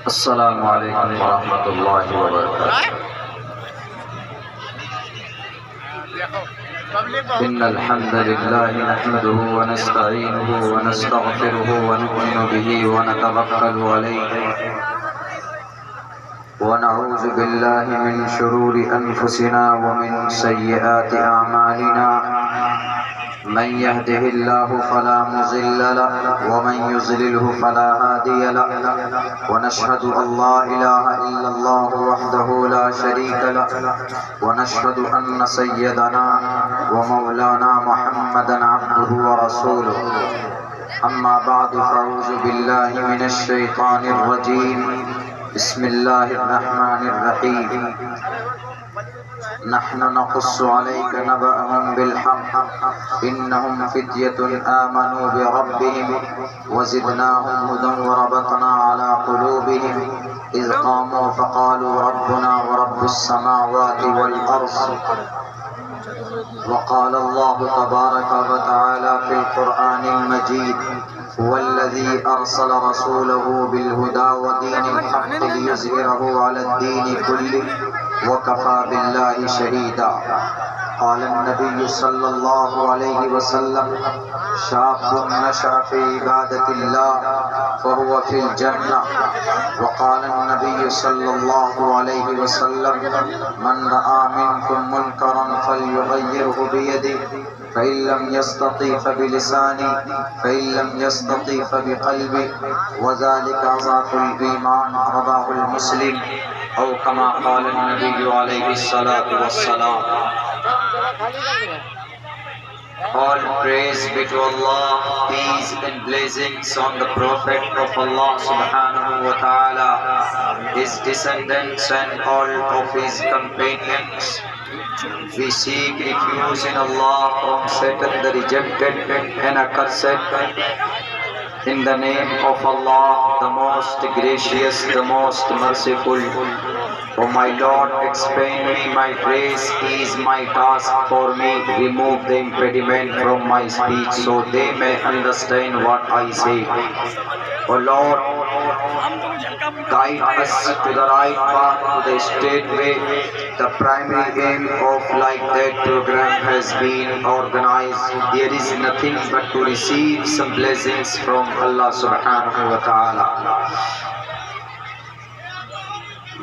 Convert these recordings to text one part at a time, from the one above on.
السلام علیکم ورحمۃ اللہ وبرکاتہ۔ إن الحمد لله نحمده ونستعينه ونستغفره ونؤمن به ونتوكل عليه ونعوذ بالله من شرور أنفسنا ومن سيئات أعمالنا من يهده الله فلا مضل له ومن يضلله فلا هادي له ونشهد أن لا إله إلا الله وحده لا شريك له ونشهد أن سيدنا ومولانا محمدا عبده ورسوله أما بعد فأعوذ بالله من الشيطان الرجيم بسم الله الرحمن الرحيم نحن نقص عليك نبأهم بالحق إنهم فتية آمنوا بربهم وزدناهم هدى وربطنا على قلوبهم إذ قاموا فقالوا ربنا ورب السماوات والأرض وقال الله تبارك وتعالى في القرآن المجيد هو الذي أرسل رسوله بالهدى ودين الحق ليظهره على الدين كله وكفى بالله شهيدا قال النبي صلى الله عليه وسلم شاب نشأ في عبادة الله فهو في الجنة وقال النبي صلى الله عليه وسلم من رأى منكم منكرا فليغيره بيده فإن لم يستطع فبلسانه فإن لم يستطع فبقلبه وذلك أضعف الإيمان رواه المسلم أو كما قال النبي عليه الصلاة والسلام۔ All praise be to Allah, peace and blessings on the Prophet of Allah subhanahu wa ta'ala, his descendants and all of his companions. We seek refuge in Allah from Satan the rejected and accursed. In the name of Allah, the most gracious, the most merciful. O my Lord, explain me my praise is my task for me. Remove the impediment from my speech so they may understand what I say. O Lord, guide us to the right path, to the straight way. The primary aim of like that program has been organized. There is nothing but to receive some blessings from Allah subhanahu wa ta'ala.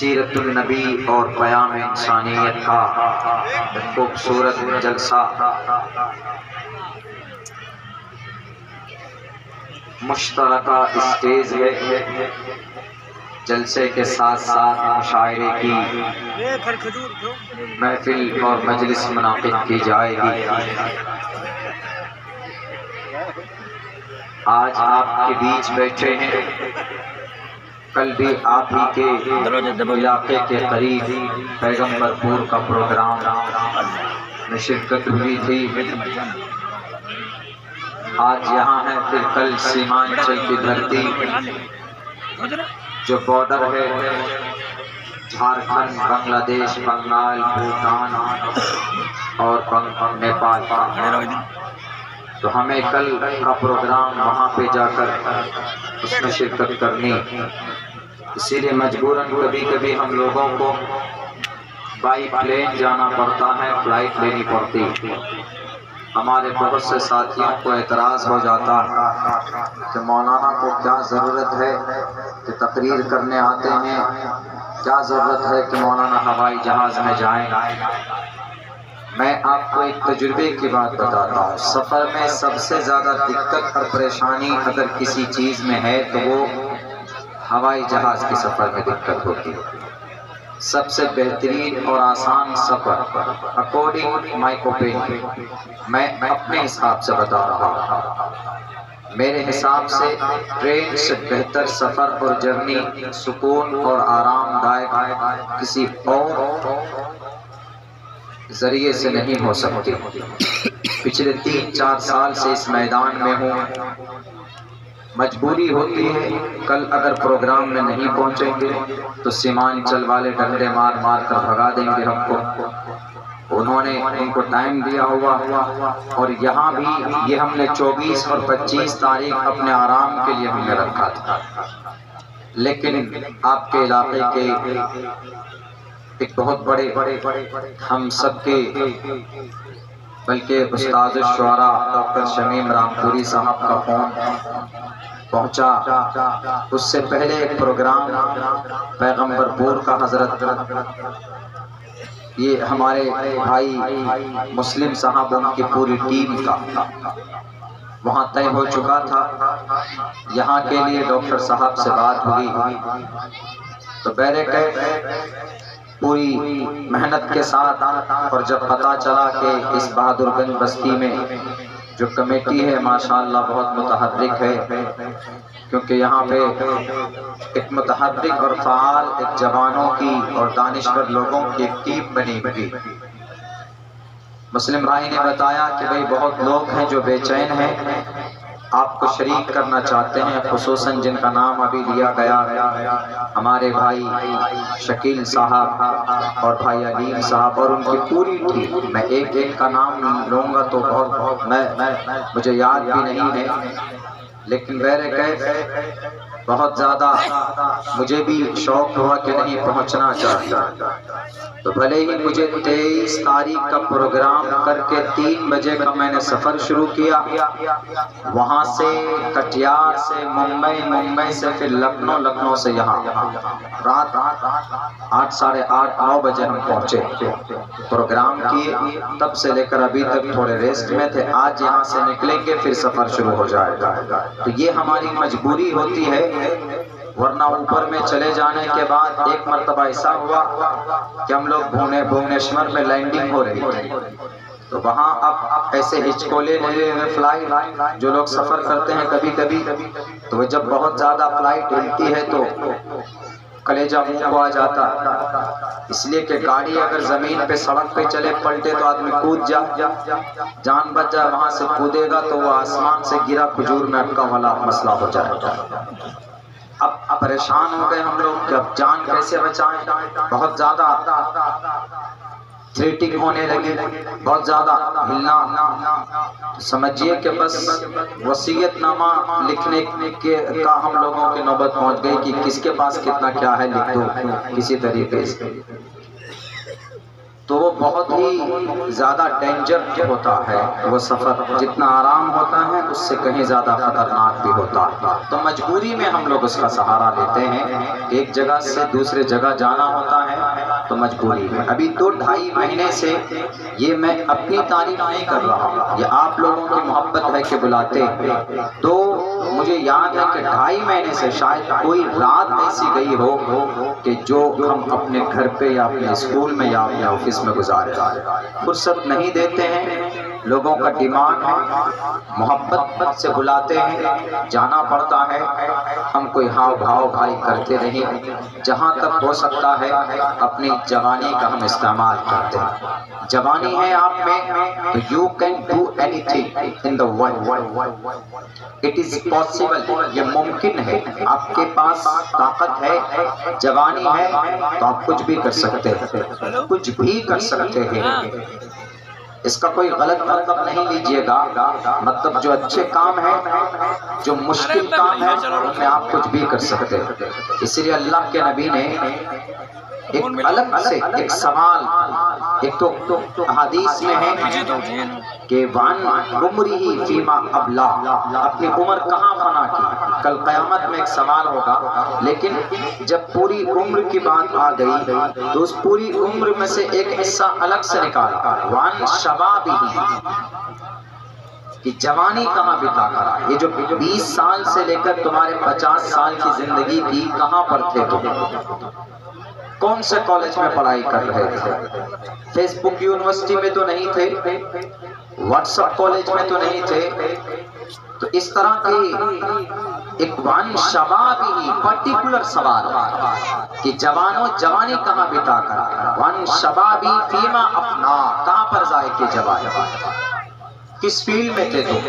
سیرت النبی اور پیام انسانیت کا خوبصورت جلسہ مشترکہ stage ہے۔ جلسے کے ساتھ ساتھ مشاعرے کی محفل اور مجلس منعقد کی جائے گی۔ آج آپ کے بیچ بیٹھے ہیں، کل بھی آپ ہی کے علاقے کے قریب پیغمبر پور کا پروگرام میں شرکت ہوئی تھی۔ آج یہاں ہے، پھر کل سیمانچل کی دھرتی جو بارڈر ہے جھارکھنڈ، بنگلہ دیش، بنگال، بھوٹان اور نیپال کا، تو ہمیں کل کا پروگرام وہاں پہ جا کر اس میں شرکت کرنی، اسی لیے مجبوراً کبھی کبھی ہم لوگوں کو بائی پلین جانا پڑتا ہے، فلائٹ لینی پڑتی۔ ہمارے بہت سے ساتھیوں کو اعتراض ہو جاتا کہ مولانا کو کیا ضرورت ہے کہ تقریر کرنے آتے ہیں، کیا ضرورت ہے کہ مولانا ہوائی جہاز میں جائیں۔ میں آپ کو ایک تجربے کی بات بتاتا ہوں، سفر میں سب سے زیادہ دقت اور پریشانی اگر کسی چیز میں ہے تو وہ ہوائی جہاز کے سفر میں دقت ہوتی ہے۔ سب سے بہترین اور آسان سفر اکارڈنگ مائی اوپینین، میں اپنے حساب سے بتا رہا ہوں، میرے حساب سے ٹرین سے بہتر سفر اور جرنی سکون اور آرام دائق کسی اور ذریعے سے نہیں ہو سکتی۔ پچھلے 3-4 سال سے اس میدان میں ہوں، مجبوری ہوتی ہے، کل اگر پروگرام میں نہیں پہنچیں گے تو سیمانچل والے ڈنڈے مار مار کر بھگا دیں گے ہم کو۔ انہوں نے ان کو ٹائم دیا ہوا، اور یہاں بھی یہ ہم نے 24 اور 25 تاریخ اپنے آرام کے لیے ہم نے رکھا تھا، لیکن آپ کے علاقے کے ایک بہت بڑے ہم سب کے بلکہ استاد الشعراء ڈاکٹر شمیم رامپوری صاحب کا فون پہنچا، اس سے پہلے ایک پروگرام پیغمبر پور کا حضرت، یہ ہمارے بھائی مسلم صاحب ان کی پوری ٹیم کا وہاں طے ہو چکا تھا۔ یہاں کے لیے ڈاکٹر صاحب سے بات ہوئی تو بیریکیڈ پوری محنت کے ساتھ، اور جب پتا چلا کہ اس بہادر گنج بستی میں جو کمیٹی ہے ماشاءاللہ بہت متحرک ہے، کیونکہ یہاں پہ ایک متحرک اور فعال ایک جوانوں کی اور دانشور لوگوں کی ایک ٹیم بنی ہوئی۔ مسلم بھائی نے بتایا کہ بھئی بہت لوگ ہیں جو بے چین ہیں، آپ کو شریک کرنا چاہتے ہیں، خصوصاً جن کا نام ابھی لیا گیا، ہمارے بھائی شکیل صاحب اور بھائی علیم صاحب اور ان کی پوری ٹیم۔ میں ایک ایک کا نام لوں گا تو بہت مجھے یاد بھی نہیں ہے، لیکن بیریکیڈ بہت زیادہ مجھے بھی شوق ہوا کہ نہیں پہنچنا چاہتا، تو بھلے ہی مجھے 23 تاریخ کا پروگرام کر کے 3 بجے کا میں نے سفر شروع کیا، وہاں سے کٹیہار سے ممبئی سے پھر لکھنؤ سے یہاں رات 8 ساڑھے 8 9 بجے ہم پہنچے، پروگرام کیے، تب سے لے کر ابھی تک تھوڑے ریسٹ میں تھے۔ آج یہاں سے نکلیں گے پھر سفر شروع ہو جائے گا، تو یہ ہماری مجبوری ہوتی ہے، ورنہ اوپر میں چلے جانے کے بعد ایک مرتبہ ایسا ہوا کہ ہم لوگ بھونیشور میں لینڈنگ ہو رہی تھی، تو وہاں اب ایسے ہچکولے فلائٹ جو لوگ سفر کرتے ہیں کبھی کبھی، تو جب بہت زیادہ فلائٹ ہلتی ہے تو کلیجہ منہ کو آ جاتا، اس لیے کہ گاڑی اگر زمین پہ سڑک پہ چلے پلٹے تو آدمی کود جان بچ جائے، وہاں سے کودے گا تو وہ آسمان سے گرا کھجور میں اٹکا والا مسئلہ ہو جائے گا۔ اب پریشان ہو گئے ہم لوگ کہ اب جان کیسے بچائیں، بہت زیادہ تھریٹنگ ہونے لگی، بہت زیادہ ہلنا، سمجھیے کہ بس وصیت نامہ لکھنے کا ہم لوگوں کی نوبت پہنچ گئی کہ کس کے پاس کتنا کیا ہے لکھ دو کسی طریقے سے۔ تو وہ بہت ہی زیادہ ڈینجر ہوتا ہے وہ سفر، جتنا آرام ہوتا ہے اس سے کہیں زیادہ خطرناک بھی ہوتا ہے۔ تو مجبوری میں ہم لوگ اس کا سہارا لیتے ہیں، ایک جگہ سے دوسرے جگہ جانا ہوتا ہے تو مجبوری ہے۔ ابھی 2-2.5 مہینے سے یہ میں اپنی تعریف نہیں کر رہا ہوں، یہ آپ لوگوں کی محبت ہے کہ بلاتے ہیں۔ تو مجھے یاد ہے کہ 2.5 مہینے سے شاید کوئی رات ایسی گئی ہو کہ جو ہم اپنے گھر پہ یا اپنے اسکول میں یا اپنے آفس میں گزارے، فرصت نہیں دیتے ہیں۔ لوگوں کا ڈیمانڈ ہے، محبت سے بلاتے ہیں، جانا پڑتا ہے۔ ہم کوئی ہاؤ بھاؤ بھائی کرتے نہیں، جہاں تک ہو سکتا ہے اپنی جوانی کا ہم استعمال کرتے ہیں۔ جوانی ہے آپ میں تو you can do anything in the world. It is possible، یہ ممکن ہے، آپ کے پاس طاقت ہے، جوانی ہے تو آپ کچھ بھی کر سکتے ہیں، کچھ بھی کر سکتے ہیں۔ اس کا کوئی غلط مطلب نہیں لیجئے گا، مطلب جو اچھے کام ہیں، جو مشکل کام ہیں ان میں آپ کچھ بھی کر سکتے ہیں۔ اس لیے اللہ کے نبی نے ایک الگ سے ایک سوال، ایک تو حدیث میں ہے کہ وَعَنْ عُمْرِهِ فِيمَا أَبْلَى، اپنی عمر کہاں فنا کی۔ کل قیامت میں ایک سوال ہوگا، لیکن جب پوری عمر کی بات آ گئی تو اس پوری عمر میں سے ایک حصہ الگ سے نکالا، وَعَنْ شَبَابِهِ، کہ جوانی کہاں بتا کرا۔ یہ جو 20 سال سے لے کر تمہارے 50 سال کی زندگی تھی، کہاں پر تھے تم؟ کون سے کالج میں پڑھائی کر رہے تھے؟ فیس بک یونیورسٹی میں تو نہیں تھے، واٹس اپ کالج میں تو نہیں تھے۔ تو اس طرح کے ایک وان شبابی پرٹیکولر سوال کہ جوانوں جوانی کہاں بتا کر، وان شبابی فیما اپنا، کہاں پر ضائع کی جوانی، کس فیلڈ میں تھے تم؟